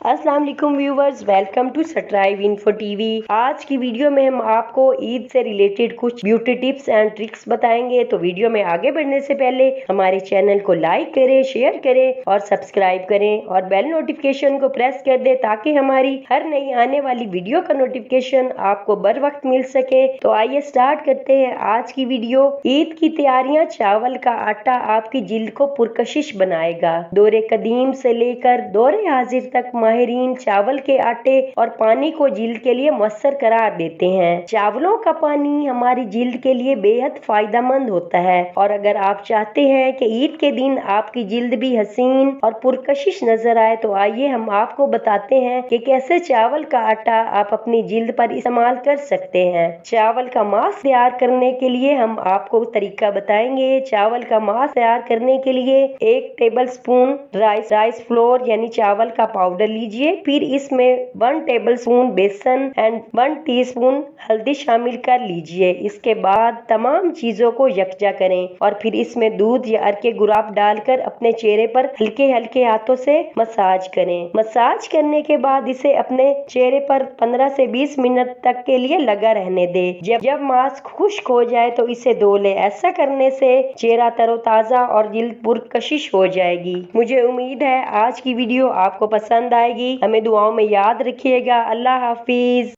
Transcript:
अस्सलाम वालेकुम viewers, welcome to strive info TV. आज की वीडियो में हम आपको ईद से रिलेटेड कुछ ब्यूटी टिप्स एंड ट्रिक्स बताएंगे। तो वीडियो में आगे बढ़ने से पहले हमारे चैनल को लाइक करें, शेयर करें और सब्सक्राइब करें और बेल नोटिफिकेशन को प्रेस कर दें ताकि हमारी हर नई आने वाली वीडियो का नोटिफिकेशन आपको बर वक्त मिल सके। तो आइए स्टार्ट करते हैं आज की वीडियो। ईद की तैयारियां। चावल का आटा आपकी जिल्द को पुरकशिश बनाएगा। दौरे कदीम से लेकर दौरे हाजिर तक माहिरीन चावल के आटे और पानी को जिल्द के लिए मुयस्सर करार देते हैं। चावलों का पानी हमारी जिल्द के लिए बेहद फायदेमंद होता है और अगर आप चाहते हैं कि ईद के दिन आपकी जिल्द भी हसीन और पुरकशिश नजर आए तो आइए हम आपको बताते हैं कि कैसे चावल का आटा आप अपनी जिल्द पर इस्तेमाल कर सकते हैं। चावल का मास्क तैयार करने के लिए हम आपको तरीका बताएंगे। चावल का मास्क तैयार करने के लिए 1 टेबल स्पून राइस फ्लोर यानी चावल का पाउडर लीजिए। फिर इसमें 1 टेबल स्पून बेसन एंड 1 टीस्पून हल्दी शामिल कर लीजिए। इसके बाद तमाम चीजों को यकजा करें और फिर इसमें दूध या अरके गुलाब डालकर अपने चेहरे पर हल्के हल्के हाथों से मसाज करें। मसाज करने के बाद इसे अपने चेहरे पर 15 से 20 मिनट तक के लिए लगा रहने दे। जब मास्क खुश्क हो जाए तो इसे धो ले। ऐसा करने से चेहरा तरोताजा और जिल्द पुरकशिश हो जाएगी। मुझे उम्मीद है आज की वीडियो आपको पसंद आएगी। हमें दुआओं में याद रखिएगा। अल्लाह हाफिज।